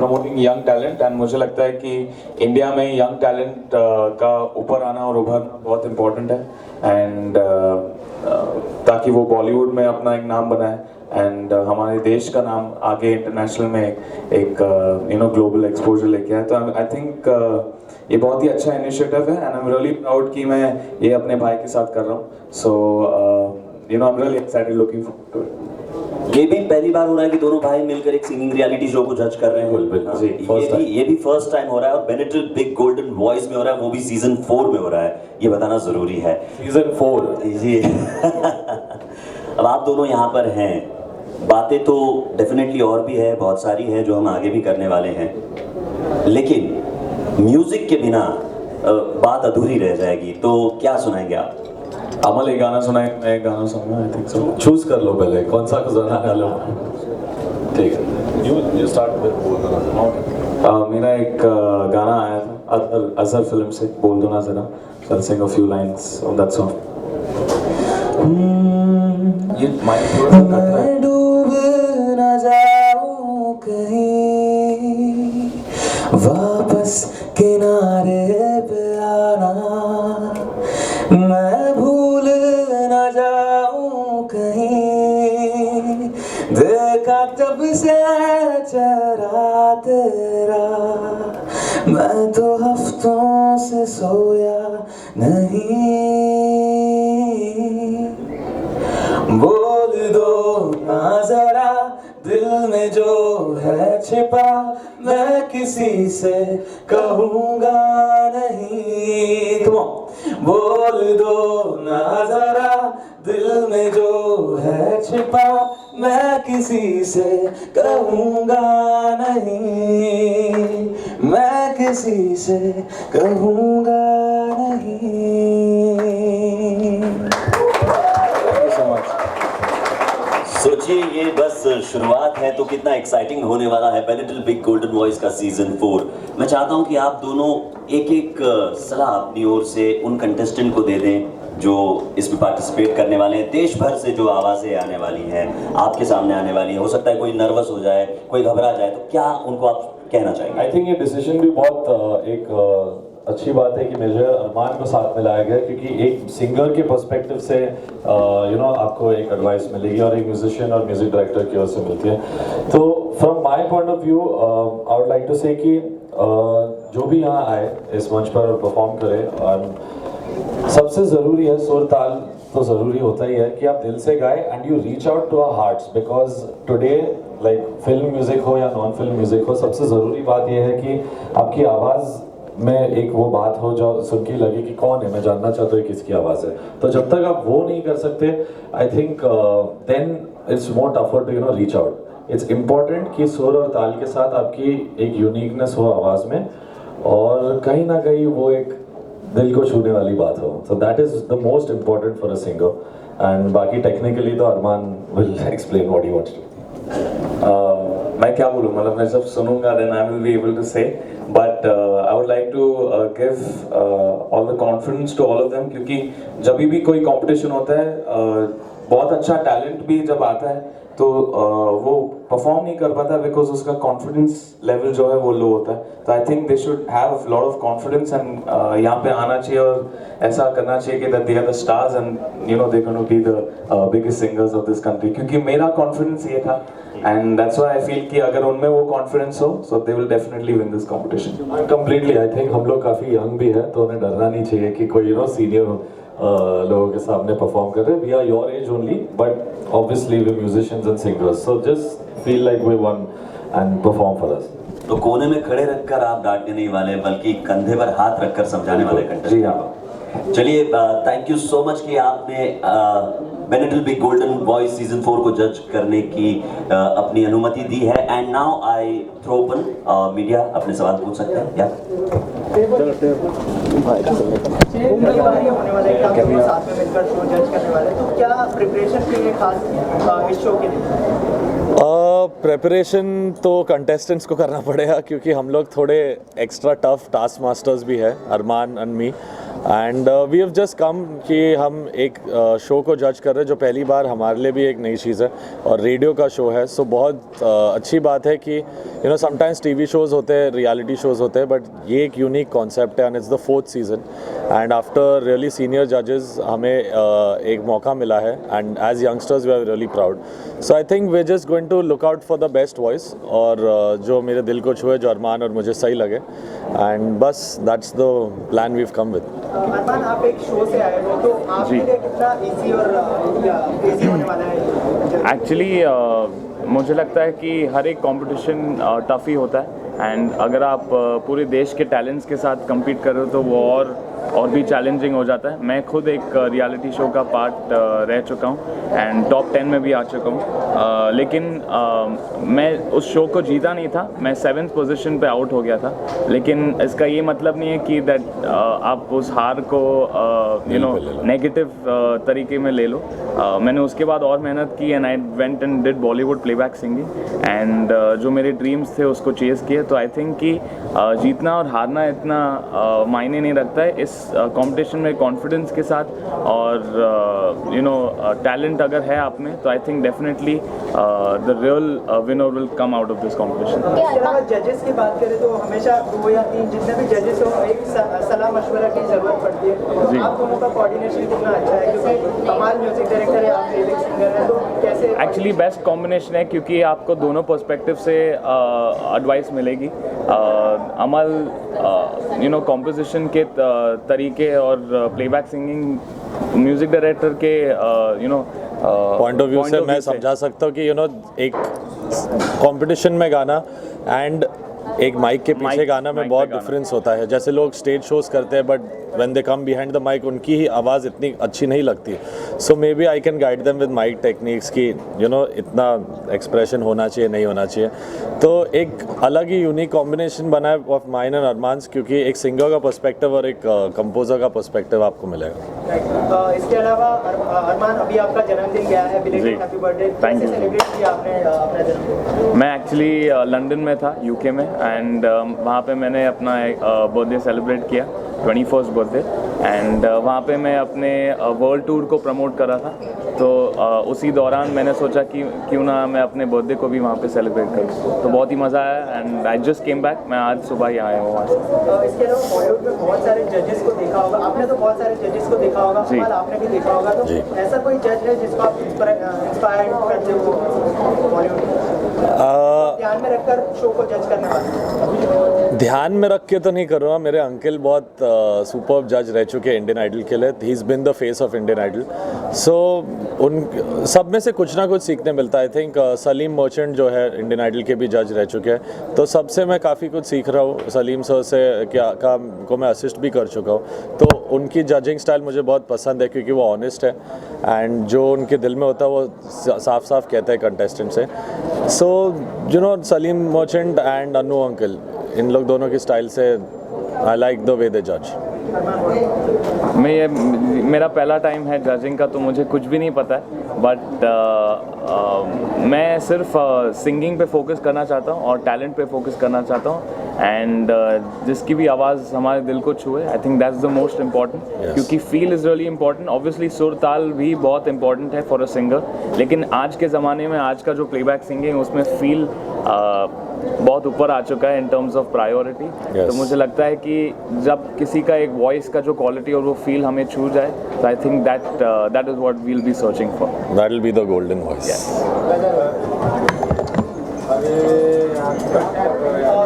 Promoting young talent and मुझे लगता है कि इंडिया में यंग टैलेंट का ऊपर आना और उभरना बहुत इम्पोर्टेंट है एंड ताकि वो बॉलीवुड में अपना एक नाम बनाए एंड हमारे देश का नाम आगे इंटरनेशनल में एक ग्लोबल एक्सपोजर लेके आए। तो आई थिंक ये बहुत ही अच्छा इनिशिएटिव है and I am really proud कि मैं ये अपने भाई के साथ कर रहा हूँ। So I am really excited looking forward to it. ये भी पहली बार हो रहा है कि दोनों भाई मिलकर एक सिंगिंग रियलिटी शो को जज कर रहे हैं। ये भी फर्स्ट टाइम हो रहा है और बेनेटल बिग गोल्डन वॉइस में हो रहा है, वो भी सीजन 4 में हो रहा है, ये बताना जरूरी है। सीजन 4 जी अब आप दोनों यहाँ पर हैं, बातें तो डेफिनेटली और भी है, बहुत सारी है जो हम आगे भी करने वाले हैं, लेकिन म्यूजिक के बिना बात अधूरी रह जाएगी। तो क्या सुनाएंगे आप? अमल एक गाना सुनाए, मैं एक गाना सुनूंगा। I think so. चूज कर लो पहले कौन सा गाना डालो। ठीक है, यू स्टार्ट विद बोल दो ना। मेरा एक गाना आया था अजहर फिल्म से, बोल दो ना जरा। So I'll sing a few lines of that song. ये माइक थोड़ा सा कट रहा है। डूब न जाऊं कहीं, वापस किनारे पे आना, मैं भूल न जाऊं कहीं, देखा तब से चेहरा तेरा, मैं तो हफ्तों से सोया नहीं, बोल दो ना जरा दिल में जो है छिपा, मैं किसी से कहूँगा नहीं। तुम बोल दो ना जरा दिल में जो है छिपा, मैं किसी से कहूँगा नहीं, मैं किसी से कहूँगा नहीं। सोचिए ये बस शुरुआत है तो कितना एक्साइटिंग होने वाला है बेनेटल बिग गोल्डन वॉइस का सीजन 4। मैं चाहता हूं कि आप दोनों एक एक सलाह अपनी ओर से उन कंटेस्टेंट को दे दें जो इसमें पार्टिसिपेट करने वाले हैं। देश भर से जो आवाज़ें आने वाली हैं, आपके सामने आने वाली हैं, हो सकता है कोई नर्वस हो जाए, कोई घबरा जाए, तो क्या उनको आप कहना चाहेंगे? आई थिंक ये डिसीजन भी बहुत एक अच्छी बात है कि मेजर अरमान को साथ में लाया गया, क्योंकि एक सिंगर के पर्सपेक्टिव से आपको एक एडवाइस मिलेगी और एक म्यूजिशियन और म्यूजिक डायरेक्टर की ओर से मिलती है। तो from my point of view I would like to say कि जो भी यहाँ आए इस मंच पर परफॉर्म करे, और सबसे ज़रूरी है सुर ताल तो ज़रूरी होता ही है कि आप दिल से गाए and you reach out to our hearts, because today like film music हो या नॉन फिल्म म्यूज़िक हो, सबसे ज़रूरी बात यह है कि आपकी आवाज़ में एक वो बात हो जो सुन के लगे कि कौन है, मैं जानना चाहता हूँ किसकी आवाज़ है। तो जब तक आप वो नहीं कर सकते, I think then it's more tougher to reach out. It's important कि सुर और ताल के साथ आपकी एक यूनिकनेस हो आवाज़ में, और कहीं ना कहीं वो एक दिल को छूने वाली बात हो। So that is the most important for a singer, and बाकी टेक्निकली तो Armaan will explain what he wants to. मैं क्या बोलूँ, मतलब मैं जब सुनूंगा then I will be able to say, but I would like to give all the confidence to all of them, क्योंकि जब भी कोई competition होता है, बहुत अच्छा टैलेंट भी जब आता है तो वो परफॉर्म नहीं कर पाता बिकॉज उसका कॉन्फिडेंस लेवल जो है वो लो होता है। तो I think they should have lot of confidence and यहाँ पे आना चाहिए और ऐसा करना चाहिए कि that they are the stars and they gonna be the biggest singers of this country. क्योंकि मेरा कॉन्फिडेंस ये था and that's why I feel कि अगर उनमें वो कॉन्फिडेंस हो so they will definitely win this competition. Completely I think हम लोग काफ़ी यंग भी है तो उन्हें डरना नहीं चाहिए कि कोई सीनियर लोगों के सामने परफॉर्म कर रहे हैं। We are your age only but obviously we musicians and singers, so just feel like we one and perform for us. तो कोने में खड़े रखकर आप डांटने नहीं वाले बल्कि कंधे पर हाथ रखकर समझाने वाले कंटेस्टेंट। जी हाँ, चलिए थैंक यू सो मच कि आपने बेनेटल बिग गोल्डन वॉइस सीजन 4 को जज करने की अपनी अनुमति दी है। And now I throw open media, अपने सवाल पूछ सकते हैं या साथ में मिलकर शो जज करने वाले, तो क्या प्रिपरेशन के लिए खास इस शो के लिए? प्रेपरेशन तो कंटेस्टेंट्स को करना पड़ेगा क्योंकि हम लोग थोड़े एक्स्ट्रा टफ टास्क मास्टर्स भी है, Armaan and me, and we have just come कि हम एक शो को जज कर रहे हैं जो पहली बार हमारे लिए भी एक नई चीज़ है और रेडियो का शो है। सो बहुत अच्छी बात है कि you know sometimes TV shows होते हैं, रियलिटी शोज़ होते हैं, बट ये एक यूनिक कॉन्सेप्ट है and it's the 4th season and after really senior जजेस हमें एक मौका मिला है and as youngsters we are really proud. So I think we just going to look out for the best voice और जो मेरे दिल को छुए, जो अरमान और मुझे सही लगे, एंड बस that's the plan we have come with. Armaan, आप एक शो से आए हो तो आपके लिए कितना इजी और इजी होने वाला है? एक्चुअली मुझे लगता है कि हर एक कंपटीशन टफ ही होता है एंड अगर आप पूरे देश के टैलेंट्स के साथ compete कर रहे हो तो वो और भी चैलेंजिंग हो जाता है। मैं खुद एक रियलिटी शो का पार्ट रह चुका हूँ एंड टॉप 10 में भी आ चुका हूँ, लेकिन मैं उस शो को जीता नहीं था, मैं 7th पोजीशन पे आउट हो गया था। लेकिन इसका ये मतलब नहीं है कि दैट आप उस हार को यू नो नेगेटिव तरीके में ले लो। मैंने उसके बाद और मेहनत की and I went and did Bollywood playback singing and जो मेरे ड्रीम्स थे उसको चेज़ किए। तो आई थिंक कि जीतना और हारना इतना मायने नहीं रखता है। इस कंपटीशन में कॉन्फिडेंस के साथ और यू नो टैलेंट अगर है आप में तो I think definitely the real winner will come out of this competition. इसके अलावा जजेस की बात करें तो हमेशा 2 या 3 जितने भी जजेस हो, एक सलाह मशवरा की ज़रूरत पड़ती है। तो आप दोनों का कोऑर्डिनेशन कितना अच्छा है? क्योंकि कमाल म्यूजिक डायरेक्टर है, आप लिरिक्स सिंगर हैं, तो कैसे? एक्चुअली बेस्ट कॉम्बिनेशन है क्योंकि आपको दोनों पर्सपेक्टिव से एडवाइस मिलेगी। अमल यू नो कॉम्पोजिशन के तरीके और प्लेबैक सिंगिंग म्यूज़िक डायरेक्टर के you know point of view से मैं समझा सकता हूँ कि यू नो एक कंपटीशन में गाना एंड एक माइक के पीछे गाना में बहुत डिफरेंस होता है। जैसे लोग स्टेज शोज करते हैं but when they come behind the mic उनकी ही आवाज़ इतनी अच्छी नहीं लगती। So maybe I can guide them with mic techniques की यू नो इतना एक्सप्रेशन होना चाहिए, नहीं होना चाहिए। तो एक अलग ही यूनिक कॉम्बिनेशन बना है ऑफ माइन एंड अरमान्स क्योंकि एक सिंगर का पर्सपेक्टिव और एक कंपोजर का पर्सपेक्टिव आपको मिलेगा। इसके अलावा अरमान, अभी आपका जन्मदिन गया है, belated happy birthday. Thank you. कैसे सेलिब्रेट किया आपने अपना जन्मदिन? मैं एक्चुअली लंदन में था, यूके में, एंड वहाँ पे मैंने अपना बर्थडे सेलिब्रेट किया, 21st बर्थडे, एंड वहाँ पे मैं अपने वर्ल्ड टूर को प्रमोट कर रहा था। तो उसी दौरान मैंने सोचा कि क्यों ना मैं अपने बर्थडे को भी वहाँ पे सेलिब्रेट करूँ। तो बहुत ही मज़ा आया and I just came back. मैं आज सुबह ही आया हूँ वहाँ से। इसके अलावा बॉलीवुड में बहुत सारे जजेस को देखा होगा आपने, तो बहुत सारे जजेस को देखा होगा, कमाल आपने भी देखा होगा। तो ऐसा कोई जज है जिसको आप इंस्पायर करते हो बॉलीवुड ध्यान में रखकर शो को जज करने वाले? ध्यान में रख के तो नहीं कर रहा। मेरे अंकल बहुत सुपर जज रह चुके हैं इंडियन आइडल के लिए। He is been the face of Indian Idol. So उन सब में से कुछ ना कुछ सीखने मिलता है। आई थिंक सलीम मर्चेंट जो है इंडियन आइडल के भी जज रह चुके हैं, तो सबसे मैं काफ़ी कुछ सीख रहा हूँ। सलीम सर से क्या काम को मैं असिस्ट भी कर चुका हूँ, तो उनकी जजिंग स्टाइल मुझे बहुत पसंद है क्योंकि वो ऑनेस्ट है एंड जो उनके दिल में होता है वो साफ साफ कहते हैं कंटेस्टेंट से। So you know Salim Merchant and Anu uncle, इन लोग दोनों की स्टाइल से आई लाइक द वे दे जज। मेरा पहला टाइम है जजिंग का, तो मुझे कुछ भी नहीं पता है, बट मैं सिर्फ सिंगिंग पे फोकस करना चाहता हूँ और टैलेंट पे फोकस करना चाहता हूँ एंड जिसकी भी आवाज़ हमारे दिल को छुए, I think that's the most important. क्योंकि feel is really important. Obviously सुर ताल भी बहुत इंपॉर्टेंट है फॉर अ सिंगर, लेकिन आज के ज़माने में आज का जो प्लेबैक सिंगिंग उसमें फील बहुत ऊपर आ चुका है इन टर्म्स ऑफ प्रायोरिटी। तो मुझे लगता है कि जब किसी का एक वॉइस का जो क्वालिटी और वो फील हमें छू जाए, तो I think that is what we will be searching for. That will be the golden voice.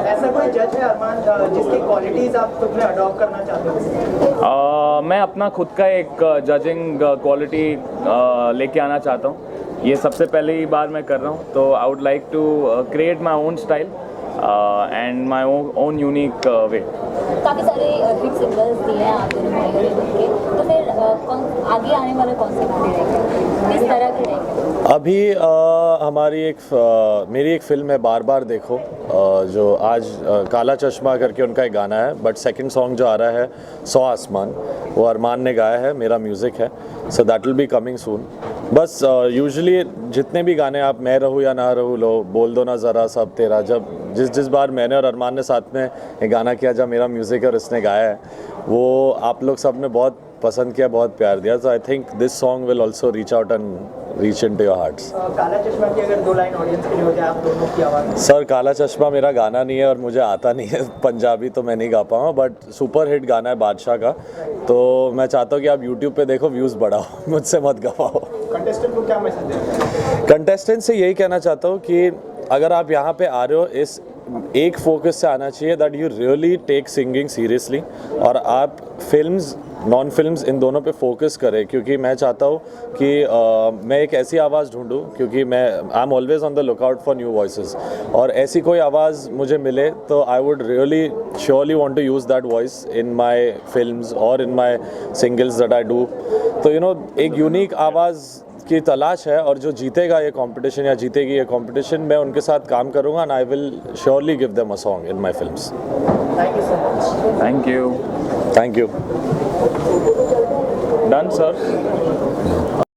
ऐसा कोई जज है अरमान जिसकी क्वालिटीज आप खुद में अडॉप्ट करना चाहते हो? मैं अपना खुद का एक जजिंग क्वालिटी लेके आना चाहता हूँ। ये सबसे पहली बार मैं कर रहा हूँ, तो I would like to create my own style and my own unique way. काफ़ी सारे हिट सिंगल्स दिए हैं आप दोनों बॉलीवुड के, तो फिर आगे आने वाले कौन से गाने रहेंगे, किस तरह के रहेंगे? अभी मेरी एक फिल्म है बार बार देखो, जो आज काला चश्मा करके उनका एक गाना है, बट सेकंड सॉन्ग जो आ रहा है 100 आसमान, वो अरमान ने गाया है, मेरा म्यूज़िक है। So that will be coming soon. बस यूजुअली जितने भी गाने आप मैं रहूँ या ना रहूँ लो बोल दो ना ज़रा सब तेरा, जब जिस बार मैंने और अरमान ने साथ में एक गाना किया जब मेरा म्यूज़िक और इसने गाया है, वो आप लोग सब ने बहुत पसंद किया, बहुत प्यार दिया. So I think this song will also reach out and reach in to your hearts. Kaala Chashma की अगर 2 लाइन ऑडियंस के लिए हो जाए आप दोनों की आवाज़. सर काला चश्मा मेरा गाना नहीं है और मुझे आता नहीं है पंजाबी, तो मैं नहीं गा पाऊँगा, बट सुपर हिट गाना है बादशाह का. तो मैं चाहता हूँ कि आप यूट्यूब पे देखो, व्यूज़ बढ़ाओ, मुझसे मत गवाओ. कंटेस्टेंट को क्या मैसेज देंगे? कंटेस्टेंट से यही कहना चाहता हूँ कि अगर आप यहाँ पे आ रहे हो, इस एक फोकस से आना चाहिए that you really take singing seriously, और आप फिल्म्स नॉन फिल्म्स इन दोनों पे फोकस करें, क्योंकि मैं चाहता हूँ कि मैं एक ऐसी आवाज़ ढूंढूं, क्योंकि मैं I am always on the lookout for new voices, और ऐसी कोई आवाज़ मुझे मिले तो I would really surely want to use that voice in my films और in my singles that I do. तो यू नो एक यूनिक आवाज़ की तलाश है, और जो जीतेगा ये कंपटीशन या जीतेगी ये कंपटीशन, मैं उनके साथ काम करूँगा and I will surely give them a song in my films. Thank you so much. Thank you. Thank you. Done sir.